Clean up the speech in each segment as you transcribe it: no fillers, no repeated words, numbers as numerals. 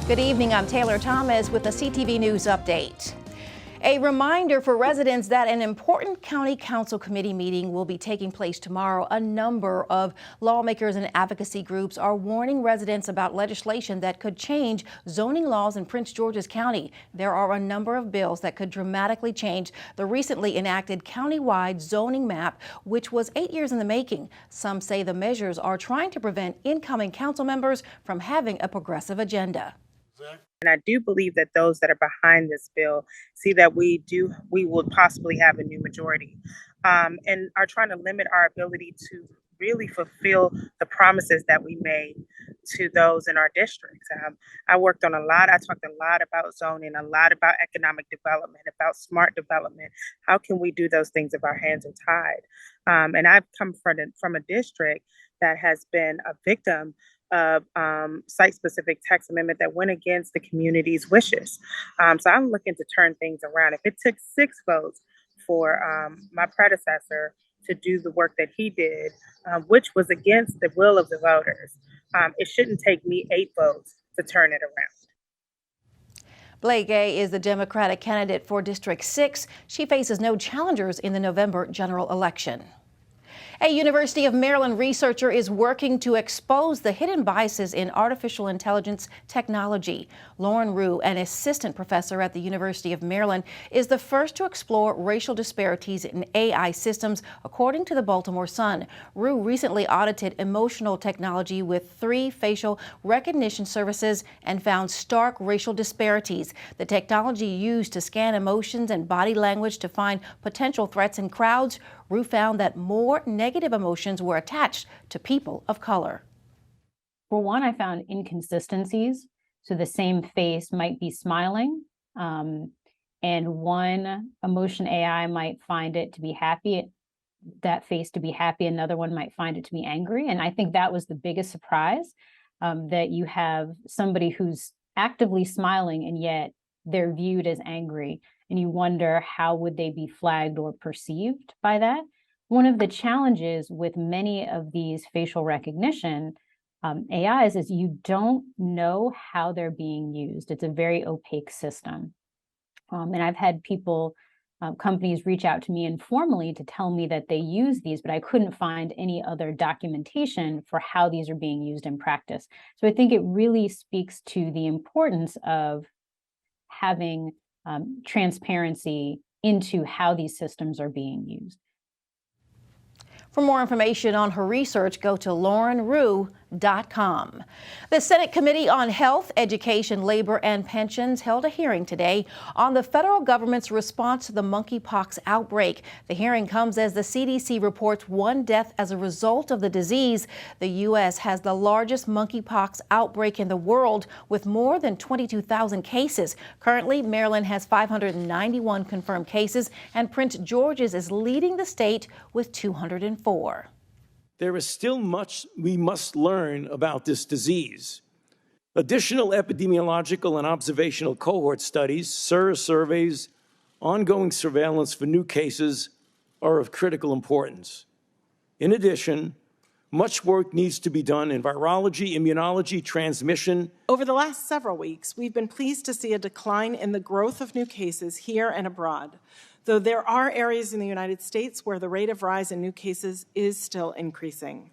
Good evening, I'm Taylor Thomas with a CTV News update. A reminder for residents that an important county council committee meeting will be taking place tomorrow. A number of lawmakers and advocacy groups are warning residents about legislation that could change zoning laws in Prince George's County. There are a number of bills that could dramatically change the recently enacted countywide zoning map, which was 8 years in the making. Some say the measures are trying to prevent incoming council members from having a progressive agenda. And I do believe that those that are behind this bill see that we will possibly have a new majority, and are trying to limit our ability to really fulfill the promises that we made to those in our districts. I talked a lot about zoning, a lot about economic development, about smart development. How can we do those things if our hands are tied? And I've come from a district that has been a victim of site-specific text amendment that went against the community's wishes. So I'm looking to turn things around. If it took 6 votes for my predecessor to do the work that he did, which was against the will of the voters, it shouldn't take me 8 votes to turn it around. Blake Gay is the Democratic candidate for District 6. She faces no challengers in the November general election. A University of Maryland researcher is working to expose the hidden biases in artificial intelligence technology. Lauren Rue, an assistant professor at the University of Maryland, is the first to explore racial disparities in AI systems, according to the Baltimore Sun. Rue recently audited emotional technology with 3 facial recognition services and found stark racial disparities. The technology used to scan emotions and body language to find potential threats in crowds. Rue found that more negative emotions were attached to people of color. For one, I found inconsistencies. So the same face might be smiling, and one emotion AI might find it to be happy, that face to be happy, another one might find it to be angry. And I think that was the biggest surprise, that you have somebody who's actively smiling and yet they're viewed as angry. And you wonder, how would they be flagged or perceived by that? One of the challenges with many of these facial recognition AIs is you don't know how they're being used. It's a very opaque system. And I've had people, companies reach out to me informally to tell me that they use these, but I couldn't find any other documentation for how these are being used in practice. So I think it really speaks to the importance of having transparency into how these systems are being used. For more information on her research, go to laurenrue.com. The Senate Committee on Health, Education, Labor, and Pensions held a hearing today on the federal government's response to the monkeypox outbreak. The hearing comes as the CDC reports 1 death as a result of the disease. The U.S. has the largest monkeypox outbreak in the world with more than 22,000 cases. Currently, Maryland has 591 confirmed cases, and Prince George's is leading the state with 204. There is still much we must learn about this disease. Additional epidemiological and observational cohort studies, surveys, ongoing surveillance for new cases are of critical importance. In addition, much work needs to be done in virology, immunology, transmission. Over the last several weeks, we've been pleased to see a decline in the growth of new cases here and abroad, though there are areas in the United States where the rate of rise in new cases is still increasing.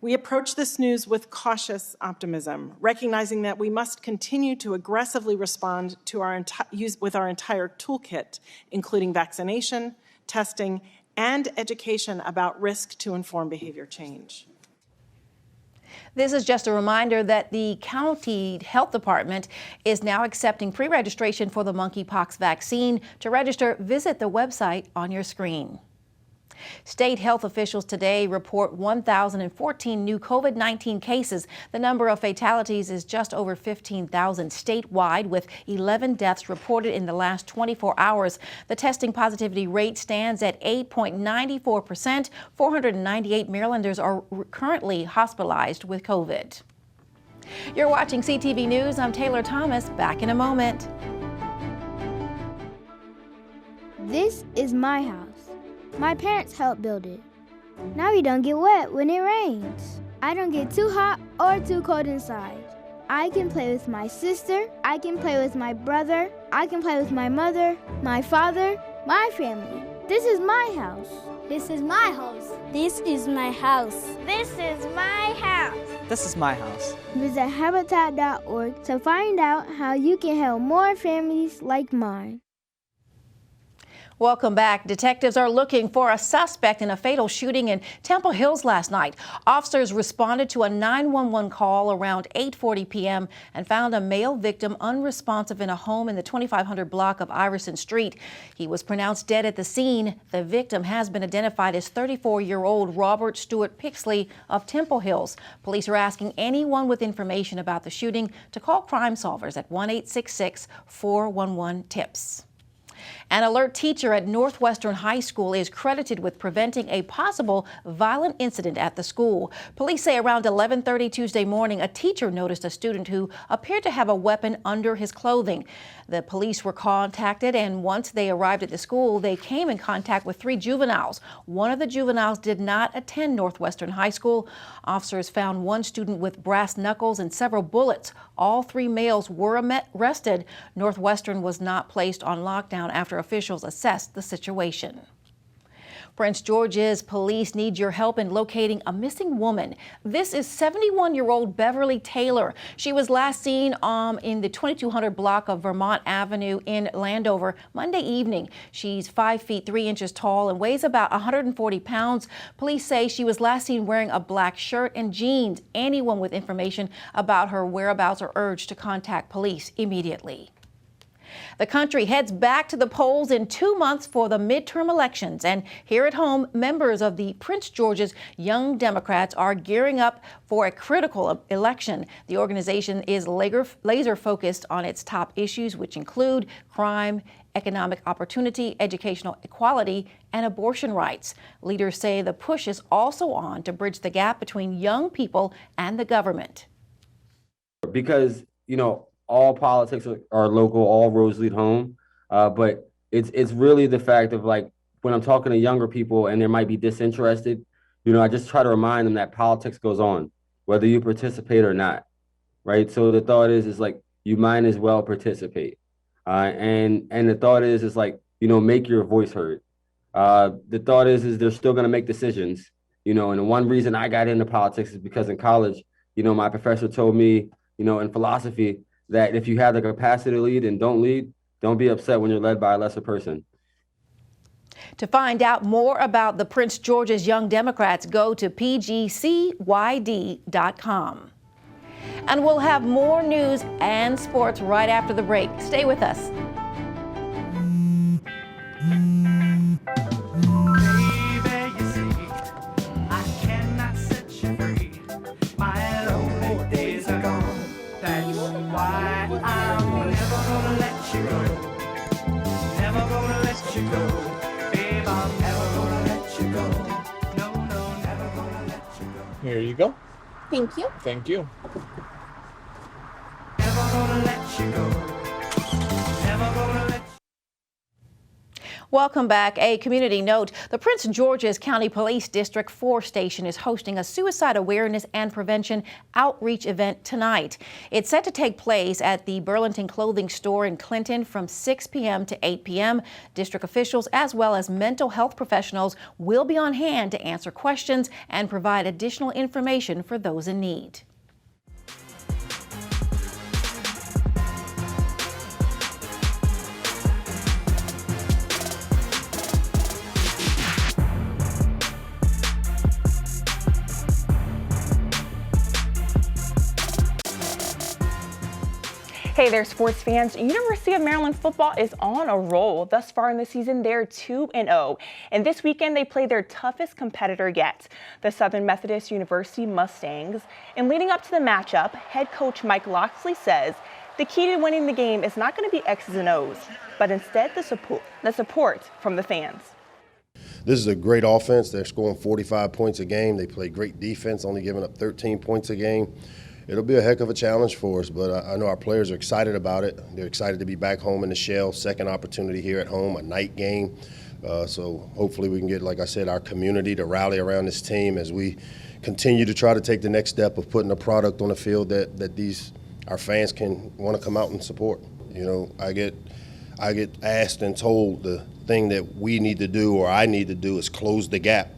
We approach this news with cautious optimism, recognizing that we must continue to aggressively respond to with our entire toolkit, including vaccination, testing, and education about risk to inform behavior change. This is just a reminder that the county health department is now accepting pre-registration for the monkeypox vaccine. To register, visit the website on your screen. State health officials today report 1,014 new COVID-19 cases. The number of fatalities is just over 15,000 statewide, with 11 deaths reported in the last 24 hours. The testing positivity rate stands at 8.94%. 498 Marylanders are currently hospitalized with COVID. You're watching CTV News. I'm Taylor Thomas. Back in a moment. This is my house. My parents helped build it. Now we don't get wet when it rains. I don't get too hot or too cold inside. I can play with my sister, I can play with my brother, I can play with my mother, my father, my family. This is my house. This is my house. This is my house. This is my house. This is my house. Visit Habitat.org to find out how you can help more families like mine. Welcome back. Detectives are looking for a suspect in a fatal shooting in Temple Hills last night. Officers responded to a 911 call around 8:40 p.m. and found a male victim unresponsive in a home in the 2500 block of Iverson Street. He was pronounced dead at the scene. The victim has been identified as 34-year-old Robert Stewart Pixley of Temple Hills. Police are asking anyone with information about the shooting to call Crime Solvers at 1-866-411-TIPS. An alert teacher at Northwestern High School is credited with preventing a possible violent incident at the school. Police say around 11:30 Tuesday morning, a teacher noticed a student who appeared to have a weapon under his clothing. The police were contacted, and once they arrived at the school, they came in contact with 3 juveniles. One of the juveniles did not attend Northwestern High School. Officers found one student with brass knuckles and several bullets. All 3 males were arrested. Northwestern was not placed on lockdown after officials assessed the situation. Prince George's police need your help in locating a missing woman. This is 71-year-old Beverly Taylor. She was last seen in the 2200 block of Vermont Avenue in Landover Monday evening. She's 5 feet 3 inches tall and weighs about 140 pounds. Police say she was last seen wearing a black shirt and jeans. Anyone with information about her whereabouts are urged to contact police immediately. The country heads back to the polls in 2 months for the midterm elections. And here at home, members of the Prince George's Young Democrats are gearing up for a critical election. The organization is laser focused on its top issues, which include crime, economic opportunity, educational equality, and abortion rights. Leaders say the push is also on to bridge the gap between young people and the government. Because, all politics are local, all roads lead home. But it's really the fact of, like, when I'm talking to younger people and they might be disinterested, I just try to remind them that politics goes on, whether you participate or not, right? So the thought is like, you might as well participate. And the thought is like, make your voice heard. The thought is they're still going to make decisions, and the one reason I got into politics is because in college, my professor told me, in philosophy, that if you have the capacity to lead and don't lead, don't be upset when you're led by a lesser person. To find out more about the Prince George's Young Democrats, go to PGCYD.com. And we'll have more news and sports right after the break. Stay with us. Here you go. Thank you. Thank you. Welcome back. A community note, the Prince George's County Police District 4 station is hosting a suicide awareness and prevention outreach event tonight. It's set to take place at the Burlington Clothing Store in Clinton from 6 p.m. to 8 p.m. District officials as well as mental health professionals will be on hand to answer questions and provide additional information for those in need. Hey there, sports fans. University of Maryland football is on a roll. Thus far in the season, they're 2-0. And this weekend, they play their toughest competitor yet, the Southern Methodist University Mustangs. And leading up to the matchup, head coach Mike Loxley says the key to winning the game is not going to be X's and O's, but instead the support from the fans. This is a great offense. They're scoring 45 points a game. They play great defense, only giving up 13 points a game. It'll be a heck of a challenge for us, but I know our players are excited about it. They're excited to be back home in the shell, second opportunity here at home, a night game. So hopefully we can get, like I said, our community to rally around this team as we continue to try to take the next step of putting a product on the field that these our fans can want to come out and support. You know, I get asked and told the thing that we need to do or I need to do is close the gap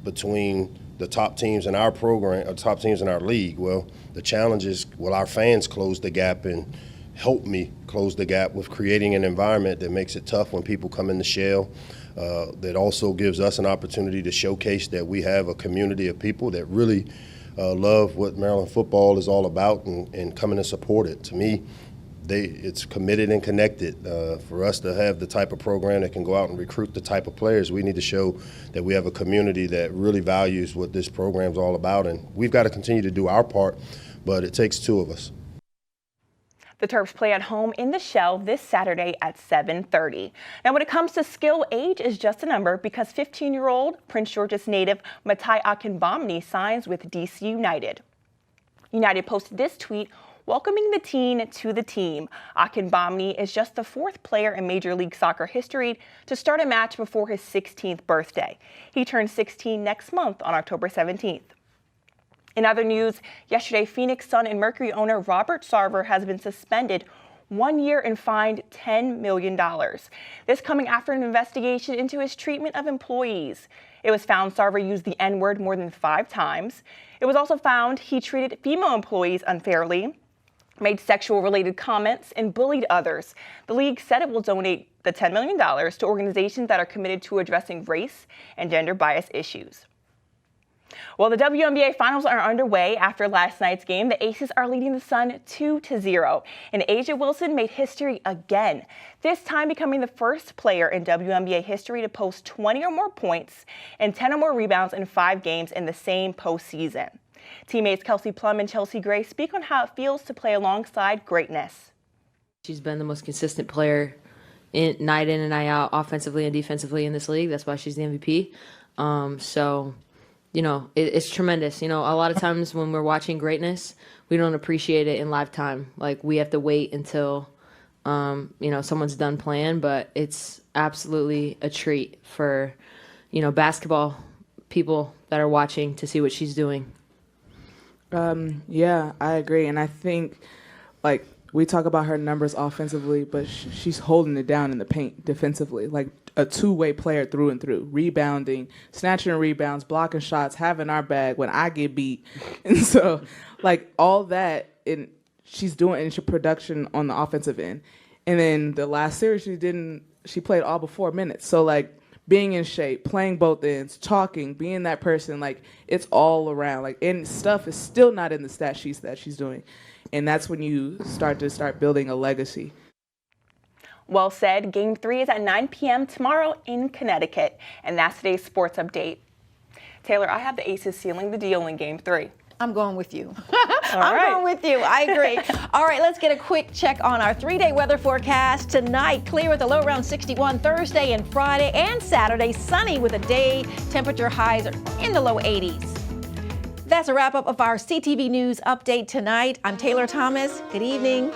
between the top teams in our program or top teams in our league. Well, the challenge is, will our fans close the gap and help me close the gap with creating an environment that makes it tough when people come in the shell, that also gives us an opportunity to showcase that we have a community of people that really love what Maryland football is all about and coming to support it. To me, it's committed and connected. For us to have the type of program that can go out and recruit the type of players, we need to show that we have a community that really values what this program's all about. And we've got to continue to do our part, but it takes two of us. The Terps play at home in the Shell this Saturday at 7:30. Now, when it comes to skill, age is just a number because 15-year-old Prince George's native Matai Akinbomni signs with DC United. United posted this tweet welcoming the teen to the team. Akinbomni is just the fourth player in Major League Soccer history to start a match before his 16th birthday. He turns 16 next month on October 17th. In other news, yesterday, Phoenix Sun and Mercury owner Robert Sarver has been suspended 1 year and fined $10 million. This coming after an investigation into his treatment of employees. It was found Sarver used the N-word more than 5 times. It was also found he treated female employees unfairly, made sexual-related comments, and bullied others. The league said it will donate the $10 million to organizations that are committed to addressing race and gender bias issues. Well, the WNBA finals are underway after last night's game. The Aces are leading the Sun 2-0, and Asia Wilson made history again, this time becoming the first player in WNBA history to post 20 or more points and 10 or more rebounds in 5 games in the same postseason. Teammates Kelsey Plum and Chelsea Gray speak on how it feels to play alongside greatness. She's been the most consistent player night in and night out, offensively and defensively in this league. That's why she's the MVP. You know, it's tremendous. You know, a lot of times when we're watching greatness, we don't appreciate it in live time. Like, we have to wait until, you know, someone's done playing. But it's absolutely a treat for, you know, basketball people that are watching to see what she's doing. Yeah, I agree. And I think, like, we talk about her numbers offensively, but she's holding it down in the paint defensively. Like, a two-way player through and through, rebounding, snatching rebounds, blocking shots, having our bag when I get beat. And so, like, all that, and she's doing in production on the offensive end. And then the last series she played all but 4 minutes. So, like, being in shape, playing both ends, talking, being that person, like, it's all around. Like, and stuff is still not in the stat sheets that she's doing. And that's when you start building a legacy. Well said. Game 3 is at 9 p.m. tomorrow in Connecticut. And that's today's sports update. Taylor, I have the Aces sealing the deal in Game 3. I'm going with you. I'm going with you. I agree. All right, let's get a quick check on our 3-day weather forecast. Tonight, clear with a low around 61. Thursday and Friday and Saturday, sunny with a day temperature highs in the low 80s. That's a wrap up of our CTV News update tonight. I'm Taylor Thomas. Good evening.